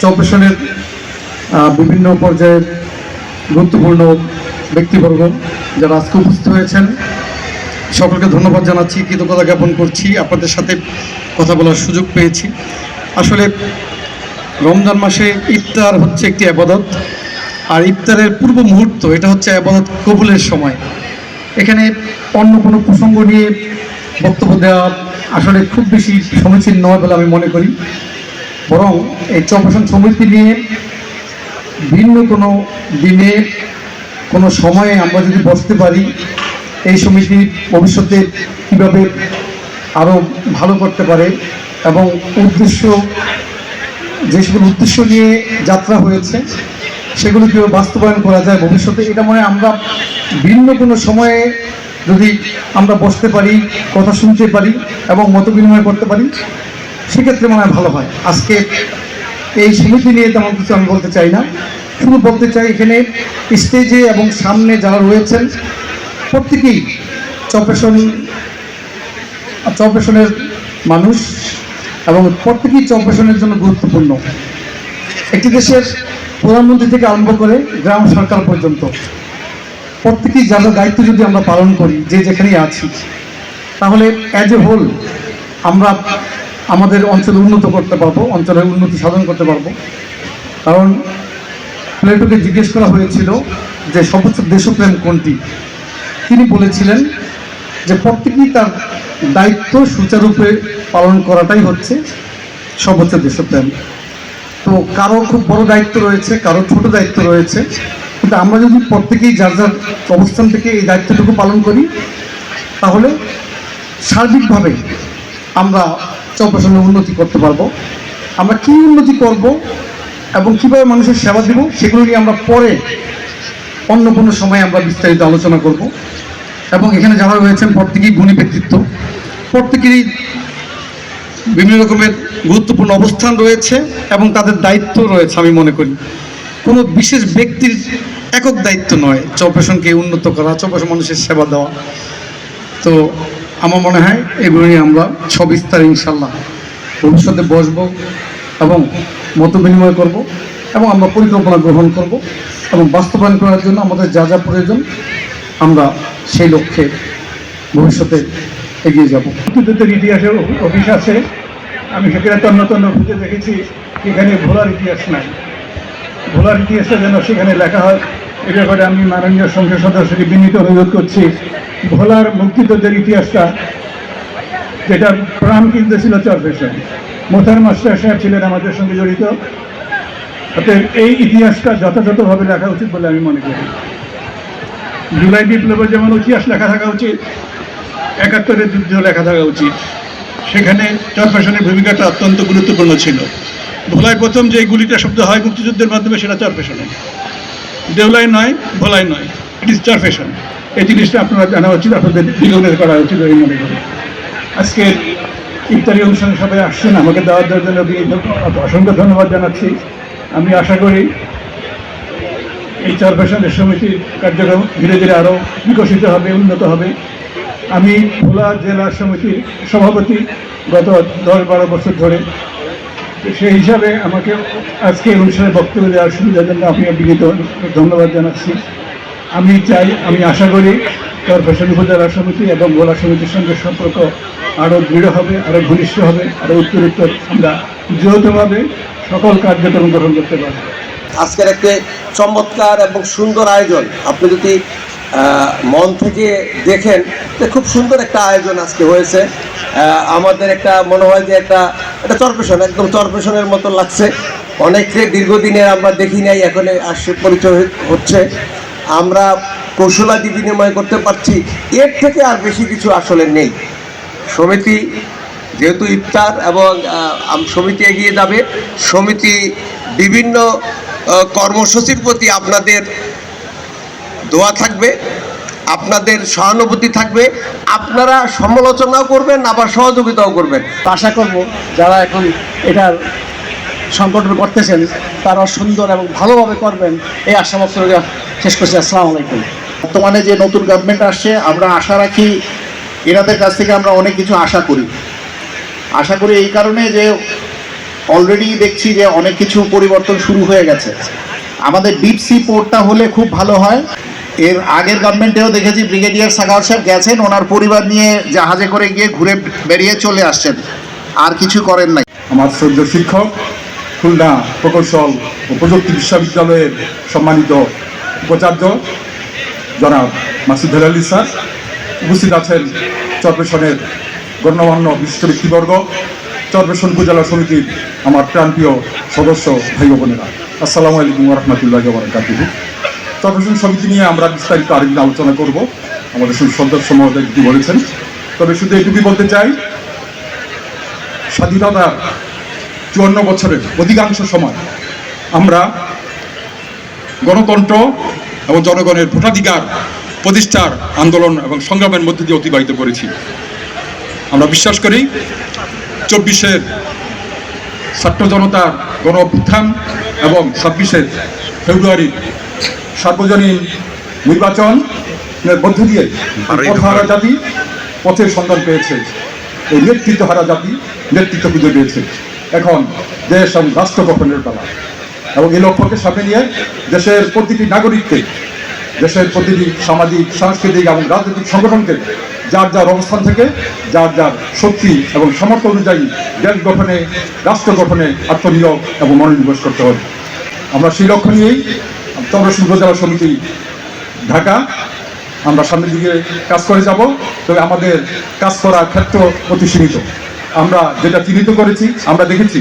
চরপেশনের বিভিন্ন পর্যায়ের গুরুত্বপূর্ণ ব্যক্তিবর্গ যারা আজকে উপস্থিত হয়েছেন, সকলকে ধন্যবাদ জানাচ্ছি, কৃতজ্ঞতা জ্ঞাপন করছি। আপনাদের সাথে কথা বলার সুযোগ পেয়েছি। আসলে রমজান মাসে ইফতার হচ্ছে একটি ইবাদত, আর ইফতারের পূর্ব মুহূর্ত এটা হচ্ছে ইবাদত কবুলের সময়। এখানে অন্য কোনো প্রসঙ্গ নিয়ে বক্তব্য দেওয়া আসলে খুব বেশি সমীচীন নয় বলে আমি মনে করি। বরং এই চরপেশন সমিতি নিয়ে ভিন্ন কোনো দিনে কোনো সময়ে আমরা যদি বসতে পারি, এই সমিতি ভবিষ্যতে কীভাবে আরও ভালো করতে পারে এবং যে সকল উদ্দেশ্য নিয়ে যাত্রা হয়েছে সেগুলো কীভাবে বাস্তবায়ন করা যায় ভবিষ্যতে, এটা মনে আমরা ভিন্ন কোনো সময়ে যদি আমরা বসতে পারি, কথা শুনতে পারি এবং মত বিনিময় করতে পারি, সেক্ষেত্রে মনে হয় ভালো হয়। আজকে এই সমিতি নিয়ে তেমন কিছু আমি বলতে চাই না, শুধু বলতে চাই এখানে স্টেজে এবং সামনে যারা রয়েছেন প্রত্যেকেই চরপেশনের মানুষ এবং প্রত্যেকেই চরপেশনের জন্য গুরুত্বপূর্ণ। একটি দেশের প্রধানমন্ত্রী থেকে আরম্ভ করে গ্রাম সরকার পর্যন্ত প্রত্যেকেই যাদের দায়িত্ব যদি আমরা পালন করি, যে যেখানেই আছি, তাহলে অ্যাজ এ হোল আমরা আমাদের অঞ্চল উন্নত করতে পারবো, অঞ্চলের উন্নতি সাধন করতে পারবো। কারণ প্লেটোকে জিজ্ঞেস করা হয়েছিল যে সর্বোচ্চ দেশপ্রেম কোনটি, তিনি বলেছিলেন যে প্রত্যেকেই তার দায়িত্ব সুচারুরূপে পালন করাটাই হচ্ছে সর্বোচ্চ দেশপ্রেম। তো কারো খুব বড় দায়িত্ব রয়েছে, কারো ছোট দায়িত্ব রয়েছে, কিন্তু আমরা যদি প্রত্যেকেই যার যার অবস্থান থেকে এই দায়িত্বটুকু পালন করি, তাহলে সার্বিকভাবে আমরা চরপেশনের উন্নতি করতে পারবো। আমরা কী উন্নতি করব এবং কীভাবে মানুষের সেবা দেব, সেগুলো নিয়ে আমরা পরে অন্য কোনো সময় আমরা বিস্তারিত আলোচনা করব। এবং এখানে যারা রয়েছেন প্রত্যেকেই গুণী ব্যক্তিত্ব, প্রত্যেকেরই বিভিন্ন রকমের গুরুত্বপূর্ণ অবস্থান রয়েছে এবং তাদের দায়িত্ব রয়েছে। আমি মনে করি কোনো বিশেষ ব্যক্তির একক দায়িত্ব নয় চরপেশনকে উন্নত করা, চরপেশন মানুষের সেবা দেওয়া। তো আমার মনে হয় এগুলো নিয়ে আমরা সবিস্তারে ইনশাল্লাহ ভবিষ্যতে বসবো এবং মত বিনিময় করব এবং আমরা পরিকল্পনা গ্রহণ করব এবং বাস্তবায়ন করার জন্য আমাদের যা যা প্রয়োজন আমরা সেই লক্ষ্যে ভবিষ্যতে এগিয়ে যাব। মুক্তিযুদ্ধের ইতিহাসের অফিস আছে, আমি সেখানে তন্ন তন্ন খুঁজে দেখেছি, এখানে ভোলার ইতিহাস নাই। ভোলার ইতিহাসটা যেন সেখানে লেখা হয়, এ ব্যাপারে আমি মাননীয় সংসদ সদস্যকে বিনীত অনুরোধ করছি। ভোলার মুক্তিযুদ্ধের ইতিহাসটা, যেটা প্রাণ কিনতে ছিল চরপেশন, মোতার মাস্টার সাহেব ছিলেন আমাদের সঙ্গে জড়িত। অতএব এই ইতিহাসটা যথাযথভাবে লেখা উচিত বলে আমি মনে করি। জুলাই বিপ্লবের যেমন ইতিহাস লেখা থাকা উচিত, ৭১-এর যুদ্ধ লেখা থাকা উচিত। সেখানে চরপেশনের ভূমিকাটা অত্যন্ত গুরুত্বপূর্ণ ছিল। ভোলায় প্রথম যে গুলিটা শব্দ হয় মুক্তিযুদ্ধের মাধ্যমে, সেটা চরপেশনে, দেউলাই নয়, ভোলাই নয়, ইট ইজ চরপেশন। এই জিনিসটা আপনারা জানা উচিত, আপনাদের বিলোনের করা উচিত আমি মনে করি। আজকে ইফতারি অনুষ্ঠানে সবাই আসছেন, আমাকে দাওয়াত দেওয়ার জন্য অসংখ্য ধন্যবাদ জানাচ্ছি। আমি আশা করি এই চরপেশনের সমিতির কার্যক্রম ধীরে ধীরে আরও বিকশিত হবে, উন্নত হবে। আমি ভোলা জেলা সমিতির সভাপতি গত 10-12 বছর ধরে, সেই হিসাবে আমাকে আজকে এই অনুষ্ঠানে বক্তব্য দেওয়ার সুবিধার জন্য আমি বিনীত ধন্যবাদ জানাচ্ছি। আমি আশা করি চরপেশন উপজেলা সমিতি এবং ভোলা সমিতির সঙ্গে সম্পর্ক আরও দৃঢ় হবে, আরও ঘনিষ্ঠ হবে, আরও উত্তরোত্তর আমরা যৌথভাবে সকল কার্যক্রম গ্রহণ করতে পারব। আজকের একটি চমৎকার এবং সুন্দর আয়োজন, আপনি যদি মন থেকে দেখেন যে খুব সুন্দর একটা আয়োজন আজকে হয়েছে। আমাদের একটা মনে হয় যে একটা চরপেশন, একদম চরপেশনের মতো লাগছে। অনেককে দীর্ঘদিনের আমরা দেখি নাই, এখন আসছে, পরিচয় হচ্ছে, আমরা কৌশলাদি বিনিময় করতে পারছি। এর থেকে আর বেশি কিছু আসলে নেই। সমিতি যেহেতু ইফতার এবং সমিতি এগিয়ে যাবে, সমিতি বিভিন্ন কর্মসূচির প্রতি আপনাদের দোয়া থাকবে, আপনাদের সহানুভূতি থাকবে, আপনারা সমালোচনাও করবেন আবার সহযোগিতাও করবেন। আশা করব যারা এখন এটার সংগঠন করতেছেন তারা সুন্দর এবং ভালোভাবে করবেন, এই আশা ব্যক্ত করে শেষ করছি। আসসালামু আলাইকুম। বর্তমানে যে নতুন গভর্নমেন্ট আসছে, আমরা আশা রাখি এনাদের কাছ থেকে আমরা অনেক কিছু আশা করি এই কারণে যে অলরেডি দেখছি যে অনেক কিছু পরিবর্তন শুরু হয়ে গেছে। আমাদের ডিপ সি পোর্টটা হলে খুব ভালো হয়। এর আগের গভর্নমেন্টেও দেখেছি ব্রিগেডিয়ার সাখাওয়াত সাহেব গেছেন, ওনার পরিবার নিয়ে জাহাজে করে গিয়ে ঘুরে বেরিয়ে চলে আসছেন, আর কিছু করেন নাই। আমার শ্রদ্ধ শিক্ষক, খুলনা প্রকৌশল ও প্রযুক্তি বিশ্ববিদ্যালয়ের সম্মানিত উপাচার্য জনাব মাসুদ আলী স্যার, উপস্থিত আছেন চরপেশনের গণ্যমান্য বিশিষ্ট ব্যক্তিবর্গ, চরপেশন উপজেলা সমিতির আমার প্রাণপ্রিয় সদস্য ভাই বোনেরা, আসসালামু আলাইকুম রহমতুল্লাহি ওয়া বারাকাতুহু। চরপেশন সমিতি নিয়ে আমরা বিস্তারিত আরেকদিন আলোচনা করব, আমাদের সদস্য মহোদয় কি বলেছেন। তবে শুধু এটুকুই বলতে চাই, স্বাধীনতার 54 বছরের অধিকাংশ সময় আমরা গণতন্ত্র এবং জনগণের ভোটাধিকার প্রতিষ্ঠার আন্দোলন এবং সংগ্রামের মধ্যে দিয়ে অতিবাহিত করেছি। আমরা বিশ্বাস করি 24-এর ছাত্র জনতার গণ অভ্যুত্থান এবং 26-এর ফেব্রুয়ারির সার্বজনীন নির্বাচনের মধ্য দিয়ে পথহারা জাতি পথের সন্ধান পেয়েছে, এই নেতৃত্বহারা জাতি নেতৃত্ব খুঁজে পেয়েছে। এখন দেশ এবং রাষ্ট্র গঠনের পালা, এবং এই লক্ষ্যকে সামনে নিয়ে দেশের প্রতিটি নাগরিককে, দেশের প্রতিটি সামাজিক, সাংস্কৃতিক এবং রাজনৈতিক সংগঠনকে যার যার অবস্থান থেকে যার যার শক্তি এবং সামর্থ্য অনুযায়ী দেশ গঠনে, রাষ্ট্র গঠনে আত্মনিয়োগ এবং মনোনিবেশ করতে হবে। আমরা সেই লক্ষ্য নিয়েই চরপেশন উপজেলা সমিতি ঢাকা আমরা সামনের দিকে কাজ করে যাব। তবে আমাদের কাজ করার ক্ষেত্র অতি সীমিত। আমরা যেটা চিহ্নিত করেছি, আমরা দেখেছি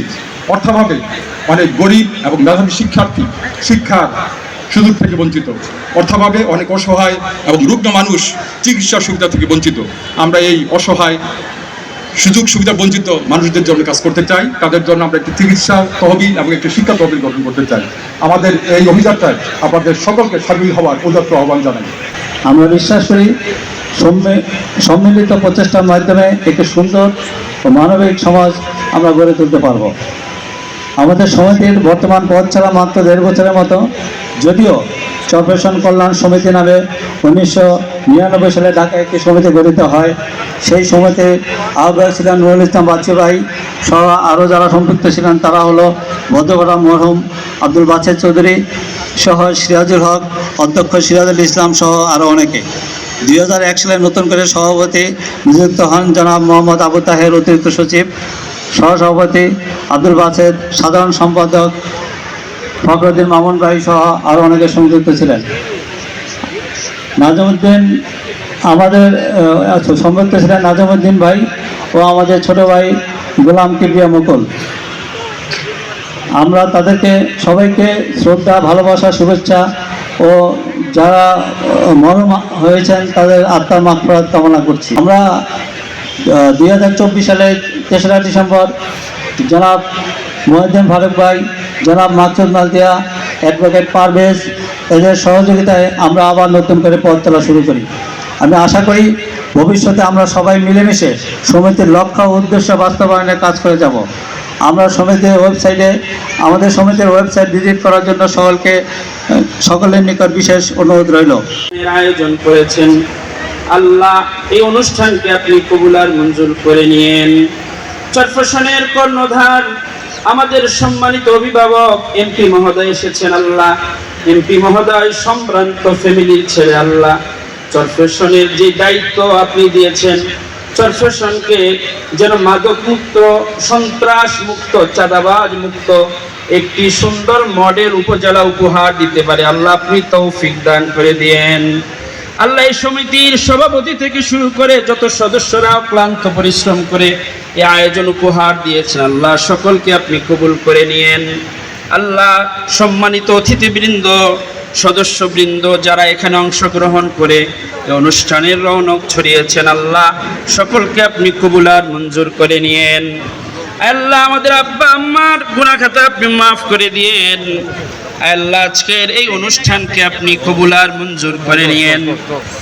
অর্থাভাবে অনেক গরিব এবং মেধাবী শিক্ষার্থী শিক্ষার সুযোগ থেকে বঞ্চিত, অর্থাভাবে অনেক অসহায় এবং রুগ্ন মানুষ চিকিৎসা সুবিধা থেকে বঞ্চিত। আমরা এই অসহায় সুযোগ সুবিধা বঞ্চিত মানুষদের জন্য কাজ করতে চাই। তাদের জন্য আমরা একটি চিকিৎসা তহবিল এবং একটি শিক্ষা তহবিল গঠন করতে চাই। আমাদের এই অভিযানটায় আপনাদের সকলকে সামিল হওয়ার উদাত্ত আহ্বান জানাই। আমরা বিশ্বাস করি সম্মিলিত প্রচেষ্টার মাধ্যমে একটি সুন্দর ও মানবিক সমাজ আমরা গড়ে তুলতে পারব। আমাদের সমিতির বর্তমান পথ ছাড়া মাত্র 1.5 বছরের মতো, যদিও চরপেশন কল্যাণ সমিতি নামে 1999 সালে ঢাকায় একটি সমিতি গঠিত হয়। সেই সমিতির আহ্বায়ক ছিলেন নুরুল ইসলাম বাচ্চু ভাই সহ আরও যারা সম্পৃক্ত ছিলেন তারা হলো ভদ্রপাড়া মরহুম আব্দুল বাছের চৌধুরী সহ সিরাজুল হক, অধ্যক্ষ সিরাজুল ইসলাম সহ আরও অনেকে। 2001 সালে নতুন করে সভাপতি নিযুক্ত হন জনাব মোহাম্মদ আবু তাহের, অতিরিক্ত সচিব, সহসভাপতি আব্দুল বাছেদ, সাধারণ সম্পাদক ফখরুদ্দিন মামুন ভাই সহ আরও অনেকে সংযুক্ত ছিলেন। নাজমুদ্দিন আমাদের সংযুক্ত ছিলেন নাজমুদ্দিন ভাই ও আমাদের ছোট ভাই গোলাম কিবরিয়া মুকুল। আমরা তাদেরকে সবাইকে শ্রদ্ধা, ভালোবাসা, শুভেচ্ছা ও যারা মরণ হয়েছেন তাদের আত্মার মাগফিরাত কামনা করছি। আমরা 2024 সালের 3রা ডিসেম্বর জনাব মহিউদ্দিন ফারুক ভাই, জনাব মাকসুদ মালতিয়া, অ্যাডভোকেট পারভেজ এদের সহযোগিতায় আমরা আবার নতুন করে পথ চলা শুরু করি। আমি আশা করি ভবিষ্যতে আমরা সবাই মিলেমিশে সমিতির লক্ষ্য ও উদ্দেশ্য বাস্তবায়নে কাজ করে যাব। আমরা আমাদের সমিতির ওয়েবসাইট ভিজিট করার জন্য সকলের নিকট বিশেষ অনুরোধ রইল। আয়োজন করেছেন, আল্লাহ এই অনুষ্ঠানকে আপনি কবুল আর মঞ্জুর করে নিয়েন। চরপেশনের কর্ণধার আমাদের সম্মানিত অভিভাবক এমপি মহোদয় এসেছেন। আল্লাহ এমপি মহোদয় সম্ভ্রান্ত ফ্যামিলির ছেলে। আল্লাহ চরপেশনের যে দায়িত্ব আপনি দিয়েছেন, চরপেশনকে যেন মাদক মুক্ত, সন্ত্রাস মুক্ত, চাঁদাবাজ মুক্ত একটি সুন্দর মডেল উপজেলা উপহার দিতে পারে, আল্লাহ আপনি তৌফিক দান করে দিয়েন। আল্লাহ এই সমিতির সভাপতি থেকে শুরু করে যত সদস্যরা ক্লান্ত পরিশ্রম করে এই আয়োজন উপহার দিয়েছেন, আল্লাহ সকলকে আপনি কবুল করে নিয়েন। আল্লাহ সম্মানিত অতিথিবৃন্দ, সদস্যবৃন্দ যারা এখানে অংশগ্রহণ করে এই অনুষ্ঠানের রৌনক ছড়িয়েছেন, আল্লাহ সকলকে আপনি কবুল আর মঞ্জুর করে নিয়েন। আল্লাহ আমাদের আব্বা আম্মার গুনাহ খাতা আপনি মাফ করে দিয়েন। আল্লাহ আজকের এই অনুষ্ঠানকে আপনি কবুল আর মঞ্জুর করে নিয়েন।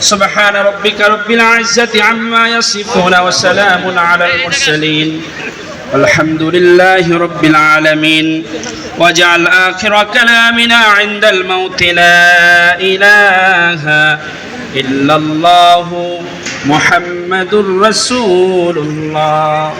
সুবহান রাব্বিকা রাব্বিল ইজ্জাতি আম্মা ইয়াসিফুন ওয়া সালামুন আলাল মুরসালিন আলহামদুলিল্লাহি রাব্বিল আলামিন। ওয়াজআল আখিরা কালামিনা ইনদাল মাউত লা ইলাহা ইল্লাল্লাহু মুহাম্মাদুর রাসূলুল্লাহ।